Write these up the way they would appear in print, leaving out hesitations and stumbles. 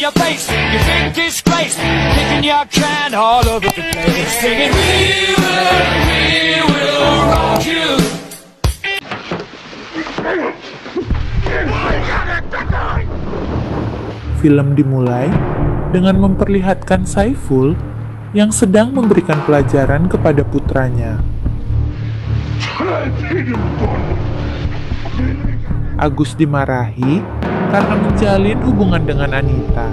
your face, you think disgrace, kicking your can all over the place, singing, we will rock you. Film dimulai dengan memperlihatkan Saiful yang sedang memberikan pelajaran kepada putranya. Agus dimarahi karena menjalin hubungan dengan Anita.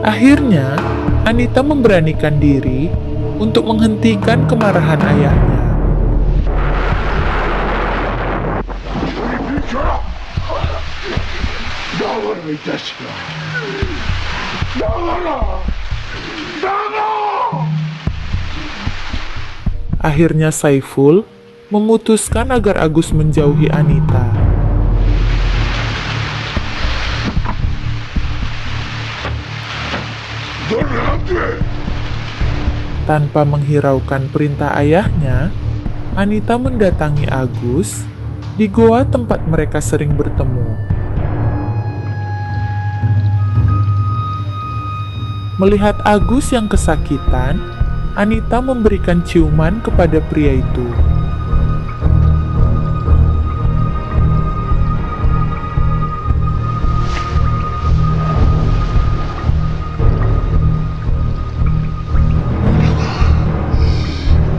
Akhirnya, Anita memberanikan diri untuk menghentikan kemarahan ayahnya. Akhirnya Saiful memutuskan agar Agus menjauhi Anita. Tanpa menghiraukan perintah ayahnya, Anita mendatangi Agus di goa tempat mereka sering bertemu. Melihat Agus yang kesakitan, Anita memberikan ciuman kepada pria itu.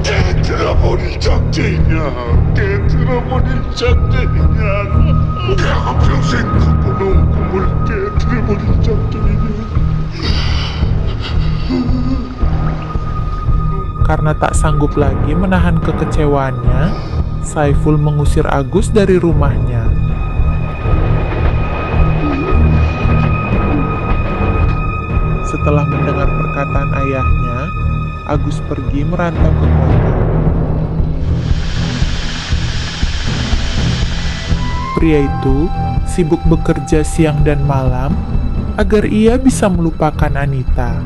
깨트려버릴 작정이냐? 깨트려버릴 작정이냐? 내가 평생 꾸며놓은 꿈을 깨트려버릴 작정이냐? Karena tak sanggup lagi menahan kekecewaannya, Saiful mengusir Agus dari rumahnya. Setelah mendengar perkataan ayahnya, Agus pergi merantau ke kota. Pria itu sibuk bekerja siang dan malam agar ia bisa melupakan Anita.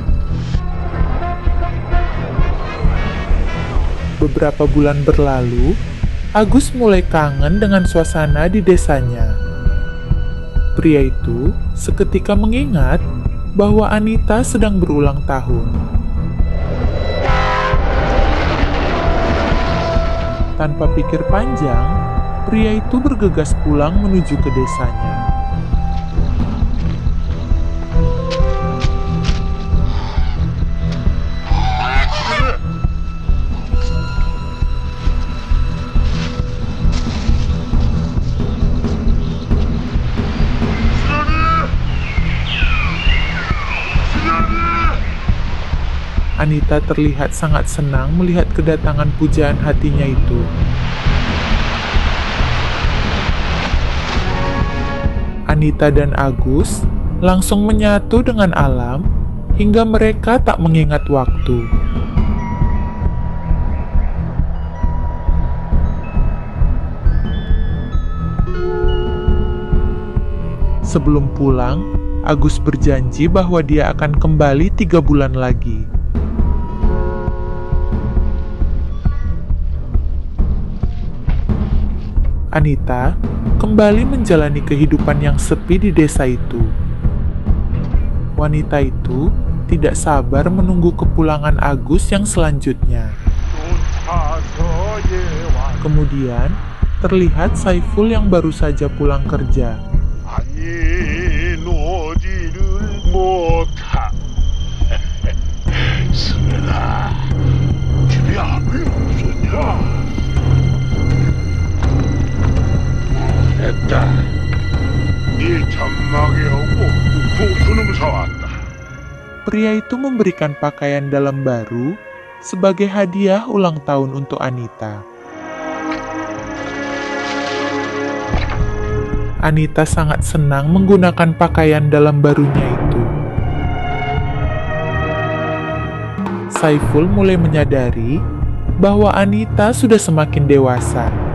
Beberapa bulan berlalu, Agus mulai kangen dengan suasana di desanya. Pria itu seketika mengingat bahwa Anita sedang berulang tahun. Tanpa pikir panjang, pria itu bergegas pulang menuju ke desanya. Anita terlihat sangat senang melihat kedatangan pujaan hatinya itu. Anita dan Agus langsung menyatu dengan alam hingga mereka tak mengingat waktu. Sebelum pulang, Agus berjanji bahwa dia akan kembali 3 bulan lagi. Anita kembali menjalani kehidupan yang sepi di desa itu. Wanita itu tidak sabar menunggu kepulangan Agus yang selanjutnya. Kemudian, terlihat Saiful yang baru saja pulang kerja. Pria itu memberikan pakaian dalam baru sebagai hadiah ulang tahun untuk Anita. Anita sangat senang menggunakan pakaian dalam barunya itu. Saiful mulai menyadari bahwa Anita sudah semakin dewasa.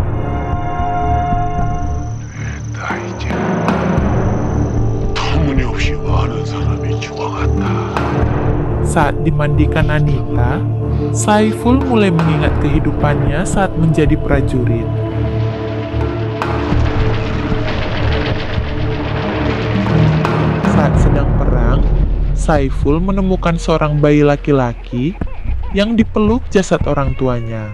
Saat dimandikan Anita, Saiful mulai mengingat kehidupannya saat menjadi prajurit. Saat sedang perang, Saiful menemukan seorang bayi laki-laki yang dipeluk jasad orang tuanya.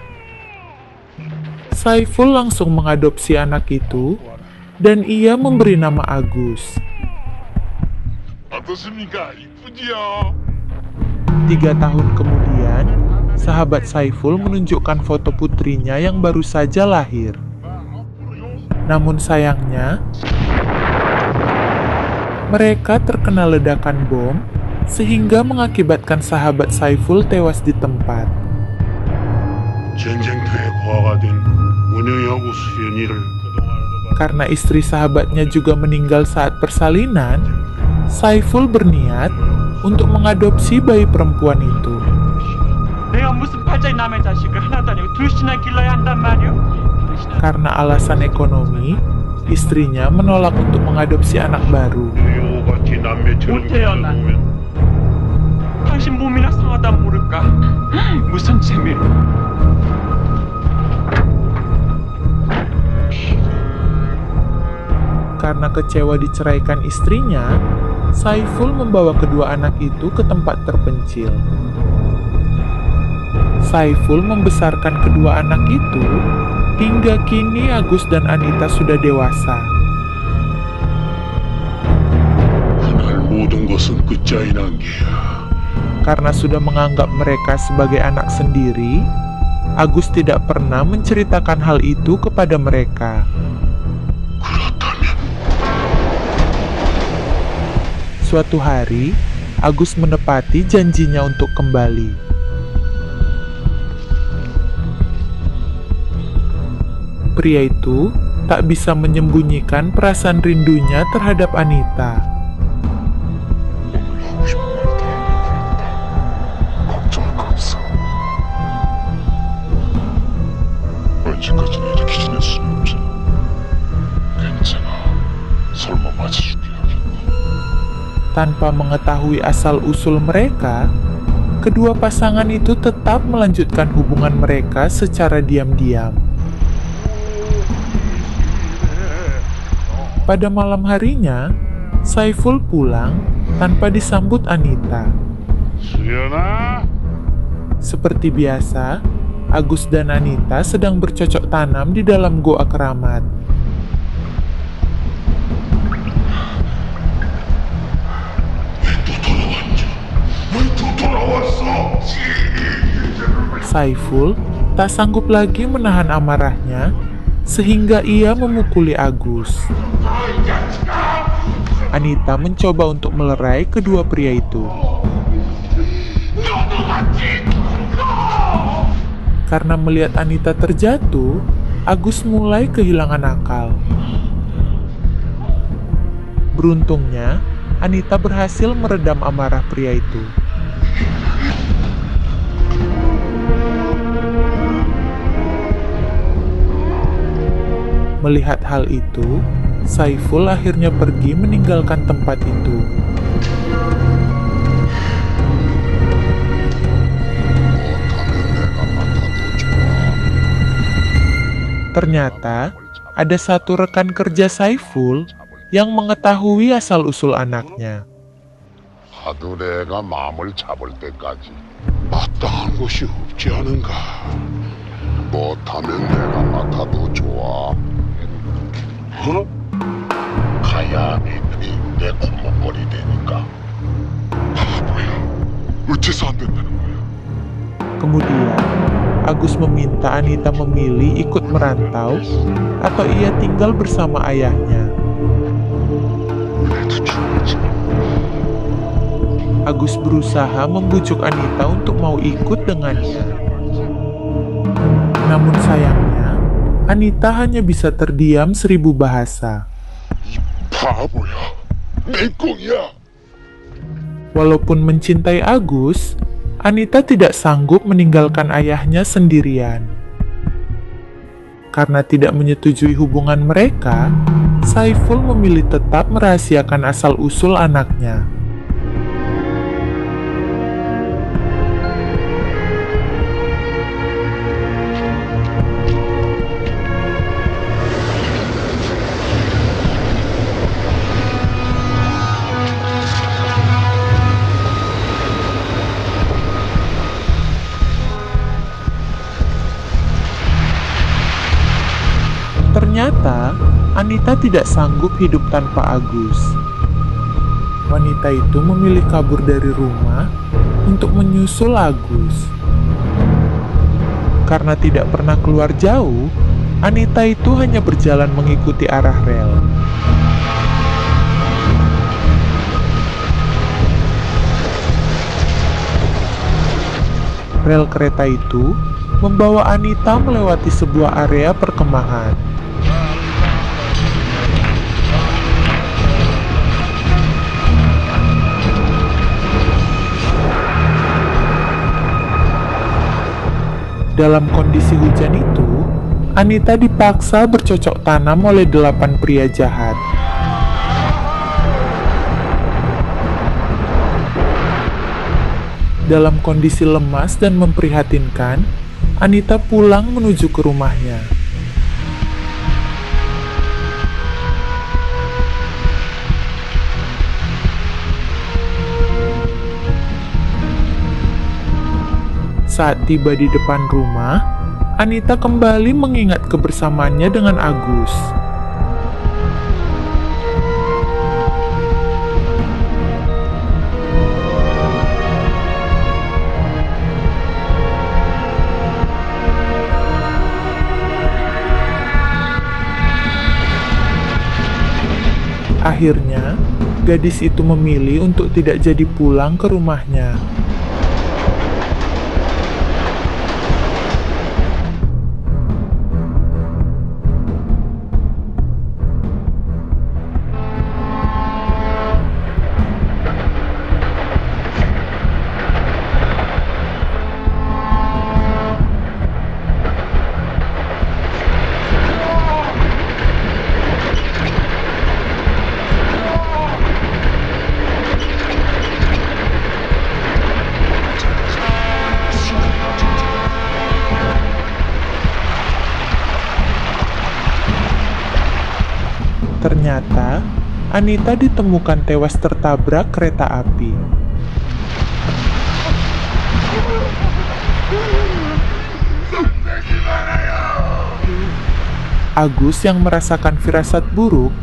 Saiful langsung mengadopsi anak itu dan ia memberi nama Agus. 어떻습니까? 이쁘지요? 3 tahun kemudian, sahabat Saiful menunjukkan foto putrinya yang baru saja lahir. Namun sayangnya, mereka terkena ledakan bom sehingga mengakibatkan sahabat Saiful tewas di tempat. 전쟁터에 고아가 된 문영이하고 수연이를 Karena istri sahabatnya juga meninggal saat persalinan, Saiful berniat untuk mengadopsi bayi perempuan itu. 내가 무슨 팔자의 남의 자식을 하나도 아니고 둘씩이나 길러야 한단 말이오? Karena alasan ekonomi, istrinya menolak untuk mengadopsi anak baru. 여우같이 남매처럼 못해요, 난. 키워놓으면 당신 몸이나 상하다 모를까? 무슨 재미로? Karena kecewa diceraikan istrinya, Saiful membawa kedua anak itu ke tempat terpencil. Saiful membesarkan kedua anak itu hingga kini Agus dan Anita sudah dewasa. 그날 모든 것은 끝자에 난 게야. Karena sudah menganggap mereka sebagai anak sendiri, Agus tidak pernah menceritakan hal itu kepada mereka. 그렇다면 Suatu hari, Agus menepati janjinya untuk kembali. Pria itu tak bisa menyembunyikan perasaan rindunya terhadap Anita. 하고 싶은 말이 다 걱정할 거 없어. 언제까지나 이렇게 지낼 수는 없잖아. 괜찮아. 설마 맞아줄게 하겠니? Tanpa mengetahui asal-usul mereka, kedua pasangan itu tetap melanjutkan hubungan mereka secara diam-diam. Pada malam harinya, Saiful pulang tanpa disambut Anita. 수연아? Seperti biasa, Agus dan Anita sedang bercocok tanam di dalam goa keramat. 또 돌아왔어? Saiful tak sanggup lagi menahan amarahnya, sehingga ia memukuli Agus. Anita mencoba untuk melerai kedua pria itu. Karena melihat Anita terjatuh, Agus mulai kehilangan akal. Beruntungnya, Anita berhasil meredam amarah pria itu. Melihat hal itu, Saiful akhirnya pergi meninggalkan tempat itu. Ternyata, ada satu rekan kerja Saiful yang mengetahui asal-usul anaknya. 하도 내가 마음을 잡을 때까지 마땅한 것이 없지 않은가? 못하면 내가 맡아도 좋아. 어? 가야 니들이 내 고목거리 되니까. 바보야. 어째서 안 된다는 거야? Kemudian, Agus meminta Anita memilih ikut merantau atau ia tinggal bersama ayahnya. 그래도 좋지. Agus berusaha membujuk Anita untuk mau ikut dengannya. Namun sayangnya, Anita hanya bisa terdiam 1000 bahasa. 바보야. 내 꽁이야. Walaupun mencintai Agus, Anita tidak sanggup meninggalkan ayahnya sendirian. Karena tidak menyetujui hubungan mereka, Saiful memilih tetap merahasiakan asal-usul anaknya. Ternyata, Anita tidak sanggup hidup tanpa Agus. Wanita itu memilih kabur dari rumah untuk menyusul Agus. Karena tidak pernah keluar jauh, Anita itu hanya berjalan mengikuti arah rel. Rel kereta itu membawa Anita melewati sebuah area perkemahan. Dalam kondisi hujan itu, Anita dipaksa bercocok tanam oleh 8 pria jahat. Dalam kondisi lemas dan memprihatinkan, Anita pulang menuju ke rumahnya. Saat tiba di depan rumah, Anita kembali mengingat kebersamaannya dengan Agus. Akhirnya, gadis itu memilih untuk tidak jadi pulang ke rumahnya. Ternyata, Anita ditemukan tewas tertabrak kereta api. Agus yang merasakan firasat buruk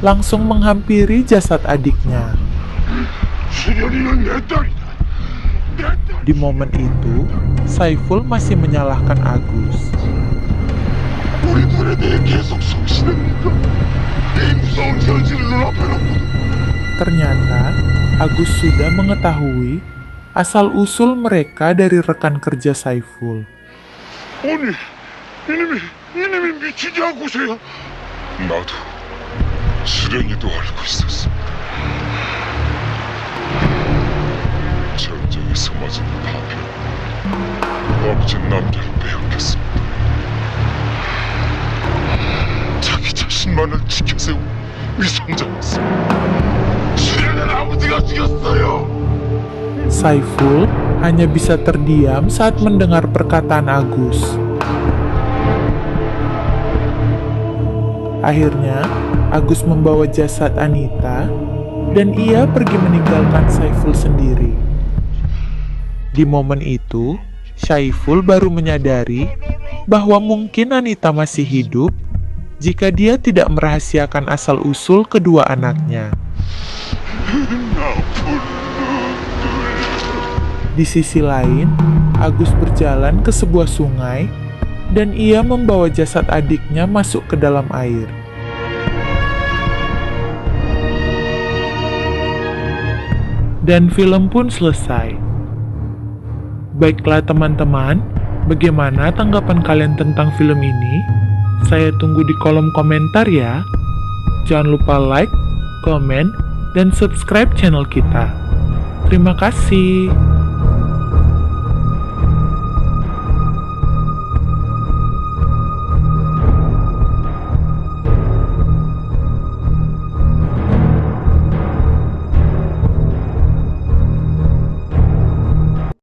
langsung menghampiri jasad adiknya. Di momen itu, Saiful masih menyalahkan Agus. Ternyata, Agus sudah mengetahui asal-usul mereka dari rekan kerja Saiful. 이놈이 미치지 않고서야 나도 수련이도 알고 있었어. 전쟁에서 맞은 파편 아버지 남자를 빼앗겼습니다. 자기 자신만을 지켜세운 위선자였어. 수련의 아버지가 죽였어요. Saiful hanya bisa terdiam saat mendengar perkataan Agus. Akhirnya, Agus membawa jasad Anita dan ia pergi meninggalkan Saiful sendiri. Di momen itu, Saiful baru menyadari bahwa mungkin Anita masih hidup jika dia tidak merahasiakan asal-usul kedua anaknya. Di sisi lain, Agus berjalan ke sebuah sungai dan ia membawa jasad adiknya masuk ke dalam air. Dan film pun selesai. Baiklah teman-teman, bagaimana tanggapan kalian tentang film ini? Saya tunggu di kolom komentar ya. Jangan lupa like, komen, dan subscribe channel kita. Terima kasih.